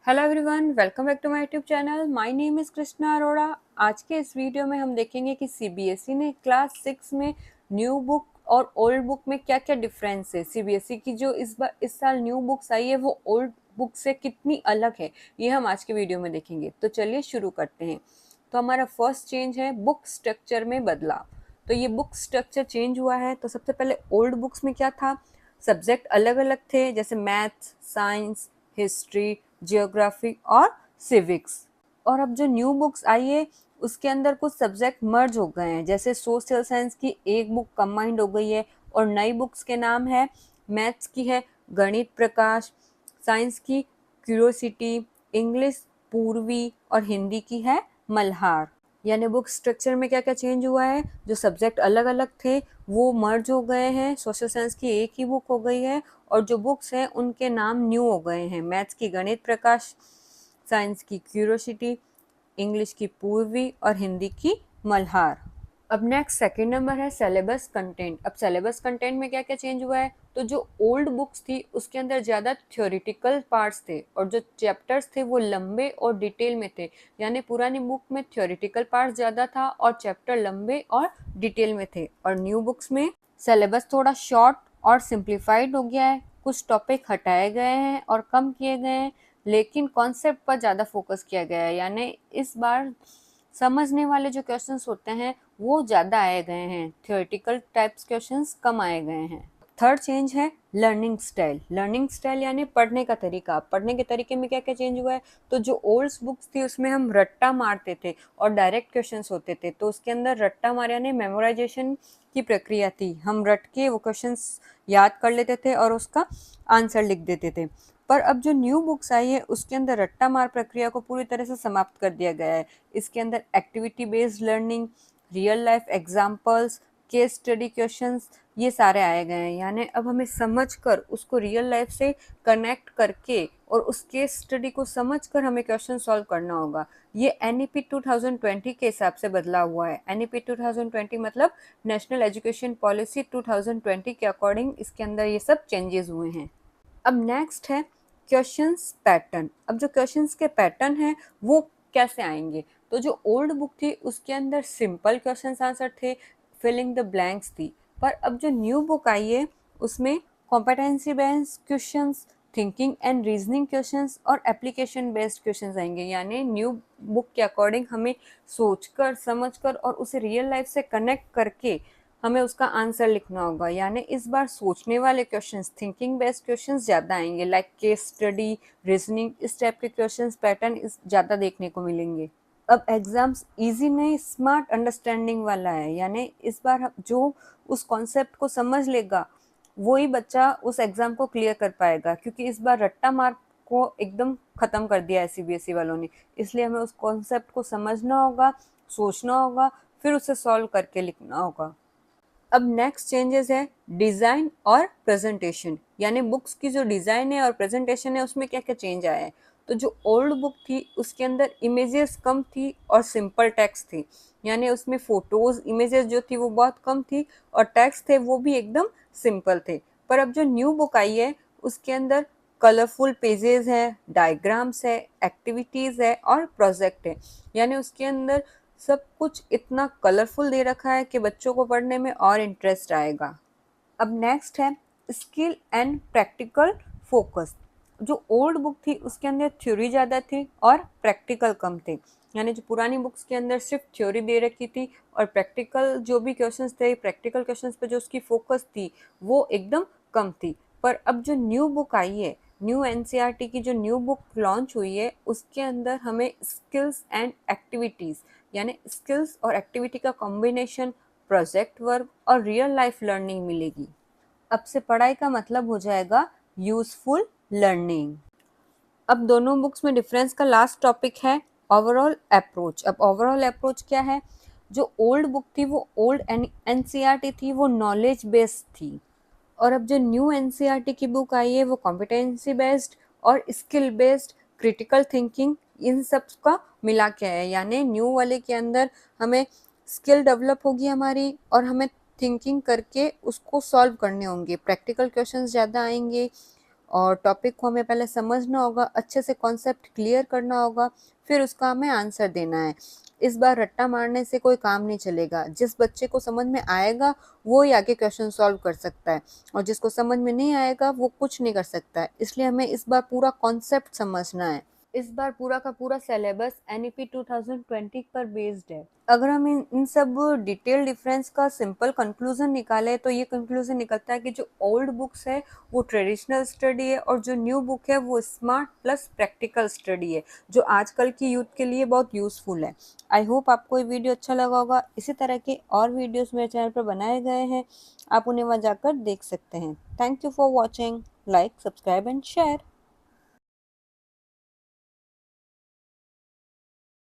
Hello everyone, welcome back to my YouTube channel. My name is Krishna Arora. आज के इस video में हम देखेंगे कि सीबीएसई ने क्लास 6 में न्यू बुक और ओल्ड बुक में क्या क्या डिफरेंस है। सीबीएसई की जो इस साल न्यू बुक्स आई है वो ओल्ड बुक से कितनी अलग है, ये हम आज के वीडियो में देखेंगे। तो चलिए शुरू करते हैं। तो हमारा फर्स्ट चेंज है बुक स्ट्रक्चर में बदलाव। तो ये बुक स्ट्रक्चर चेंज हुआ है। तो सबसे पहले ओल्ड बुक्स में क्या था, सब्जेक्ट अलग अलग थे, जैसे मैथ्स, साइंस, हिस्ट्री, जियोग्राफी और सिविक्स। और अब जो न्यू बुक्स आई है उसके अंदर कुछ सब्जेक्ट मर्ज हो गए हैं, जैसे सोशल साइंस की एक बुक कंबाइंड हो गई है और नई बुक्स के नाम है, मैथ्स की है गणित प्रकाश, साइंस की क्यूरोसिटी, इंग्लिश पूर्वी और हिंदी की है मल्हार। यानी बुक स्ट्रक्चर में क्या क्या चेंज हुआ है, जो सब्जेक्ट अलग अलग थे वो मर्ज हो गए हैं, सोशल साइंस की एक ही बुक हो गई है और जो बुक्स हैं उनके नाम न्यू हो गए हैं। मैथ्स की गणित प्रकाश, साइंस की क्यूरोसिटी, इंग्लिश की पूर्वी और हिंदी की मल्हार। अब नेक्स्ट सेकंड नंबर है सिलेबस कंटेंट। अब सिलेबस कंटेंट में क्या क्या चेंज हुआ है, तो जो ओल्ड बुक्स थी उसके अंदर ज़्यादा थ्योरेटिकल पार्ट्स थे और जो चैप्टर्स थे वो लंबे और डिटेल में थे। यानी पुरानी बुक में थ्योरेटिकल पार्ट ज़्यादा था और चैप्टर लंबे और डिटेल में थे। और न्यू बुक्स में सिलेबस थोड़ा शॉर्ट और सिंप्लीफाइड हो गया है, कुछ टॉपिक हटाए गए हैं और कम किए गए हैं, लेकिन कॉन्सेप्ट पर ज़्यादा फोकस किया गया है। यानी इस बार समझने वाले जो क्वेश्चंस होते हैं वो ज़्यादा आए गए हैं, थ्योरेटिकल टाइप्स क्वेश्चंस कम आए गए हैं। थर्ड चेंज है लर्निंग स्टाइल। लर्निंग स्टाइल यानी पढ़ने का तरीका। पढ़ने के तरीके में क्या क्या चेंज हुआ है, तो जो ओल्ड बुक्स थी उसमें हम रट्टा मारते थे और डायरेक्ट क्वेश्चंस होते थे, तो उसके अंदर रट्टा मार यानी मेमोराइजेशन की प्रक्रिया थी। हम रट के वो क्वेश्चंस याद कर लेते थे और उसका आंसर लिख देते थे। पर अब जो न्यू बुक्स आई है उसके अंदर रट्टा मार प्रक्रिया को पूरी तरह से समाप्त कर दिया गया है। इसके अंदर activity based learning, real life examples, case study questions, ये सारे आए गए हैं। यानी अब हमें समझकर उसको रियल लाइफ से कनेक्ट करके और उस केस स्टडी को समझकर हमें क्वेश्चन सॉल्व करना होगा। ये एनईपी 2020 के हिसाब से बदला हुआ है। एनईपी 2020 मतलब नेशनल एजुकेशन पॉलिसी 2020 के अकॉर्डिंग इसके अंदर ये सब चेंजेस हुए हैं। अब नेक्स्ट है क्वेश्चंस पैटर्न। अब जो क्वेश्चंस के पैटर्न है वो कैसे आएंगे, तो जो ओल्ड बुक थी उसके अंदर सिंपल क्वेश्चंस आंसर थे, फिलिंग द ब्लैंक्स थी। पर अब जो न्यू बुक आई है उसमें competency based questions, thinking and reasoning questions और एप्लीकेशन बेस्ड क्वेश्चंस आएंगे। यानी न्यू बुक के अकॉर्डिंग हमें सोचकर समझकर और उसे रियल लाइफ से कनेक्ट करके हमें उसका आंसर लिखना होगा। यानी इस बार सोचने वाले क्वेश्चंस, थिंकिंग बेस्ड क्वेश्चंस ज़्यादा आएंगे, लाइक केस स्टडी, रीजनिंग, इस टाइप के क्वेश्चंस पैटर्न इस ज़्यादा देखने को मिलेंगे। अब एग्जाम्स इजी नहीं, स्मार्ट अंडरस्टैंडिंग वाला है। यानी इस बार जो उस कॉन्सेप्ट को समझ लेगा वही बच्चा उस एग्जाम को क्लियर कर पाएगा, क्योंकि इस बार रट्टा मार्क को एकदम खत्म कर दिया है सीबीएसई वालों ने। इसलिए हमें उस कॉन्सेप्ट को समझना होगा, सोचना होगा, फिर उसे सॉल्व करके लिखना होगा। अब नेक्स्ट चेंजेस है डिज़ाइन और प्रेजेंटेशन। यानी बुक्स की जो डिज़ाइन है और प्रेजेंटेशन है उसमें क्या क्या चेंज आया है। तो जो ओल्ड बुक थी उसके अंदर इमेजेस कम थी और सिंपल टेक्स्ट थी। यानी उसमें फोटोज, इमेजेस जो थी वो बहुत कम थी और टेक्स्ट थे वो भी एकदम सिंपल थे। पर अब जो न्यू बुक आई है उसके अंदर कलरफुल पेजेस है, डायग्राम्स है, एक्टिविटीज़ है और प्रोजेक्ट है। यानी उसके अंदर सब कुछ इतना कलरफुल दे रखा है कि बच्चों को पढ़ने में और इंटरेस्ट आएगा। अब नेक्स्ट है स्किल एंड प्रैक्टिकल फोकस। जो ओल्ड बुक थी उसके अंदर थ्योरी ज़्यादा थी और प्रैक्टिकल कम थे। यानी जो पुरानी बुक्स के अंदर सिर्फ थ्योरी दे रखी थी और प्रैक्टिकल जो भी क्वेश्चंस थे, प्रैक्टिकल क्वेश्चंस पे जो उसकी फोकस थी वो एकदम कम थी। पर अब जो न्यू बुक आई है, न्यू एनसीईआरटी की जो न्यू बुक लॉन्च हुई है उसके अंदर हमें स्किल्स एंड एक्टिविटीज़, यानी स्किल्स और एक्टिविटी का कॉम्बिनेशन, प्रोजेक्ट वर्क और रियल लाइफ लर्निंग मिलेगी। अब से पढ़ाई का मतलब हो जाएगा यूजफुल लर्निंग। अब दोनों बुक्स में डिफरेंस का लास्ट टॉपिक है ओवरऑल अप्रोच। अब ओवरऑल अप्रोच क्या है, जो ओल्ड बुक थी वो ओल्ड एनसीईआरटी थी, वो नॉलेज बेस्ड थी। और अब जो न्यू एनसीईआरटी की बुक आई है वो कॉम्पिटेंसी बेस्ड और स्किल बेस्ड, क्रिटिकल थिंकिंग, इन सब का मिला के है। यानी न्यू वाले के अंदर हमें स्किल डेवलप होगी हमारी और हमें थिंकिंग करके उसको सॉल्व करने होंगे, प्रैक्टिकल क्वेश्चंस ज़्यादा आएंगे और टॉपिक को हमें पहले समझना होगा, अच्छे से कॉन्सेप्ट क्लियर करना होगा, फिर उसका हमें आंसर देना है। इस बार रट्टा मारने से कोई काम नहीं चलेगा। जिस बच्चे को समझ में आएगा वो ही आगे क्वेश्चन सॉल्व कर सकता है, और जिसको समझ में नहीं आएगा वो कुछ नहीं कर सकता है। इसलिए हमें इस बार पूरा कॉन्सेप्ट समझना है। इस बार पूरा का पूरा सिलेबस एनईपी 2020 पर बेस्ड है। अगर हम इन सब डिटेल डिफरेंस का सिंपल कंक्लूजन निकाले तो ये कंक्लूजन निकलता है कि जो ओल्ड बुक्स है वो ट्रेडिशनल स्टडी है, और जो न्यू बुक है वो स्मार्ट प्लस प्रैक्टिकल स्टडी है, जो आजकल की यूथ के लिए बहुत यूजफुल है। आई होप आपको ये वीडियो अच्छा लगा होगा। इसी तरह के और वीडियोस मेरे चैनल पर बनाए गए हैं, आप उन्हें वहाँ जाकर देख सकते हैं। Thank you for watching. Like, subscribe and share.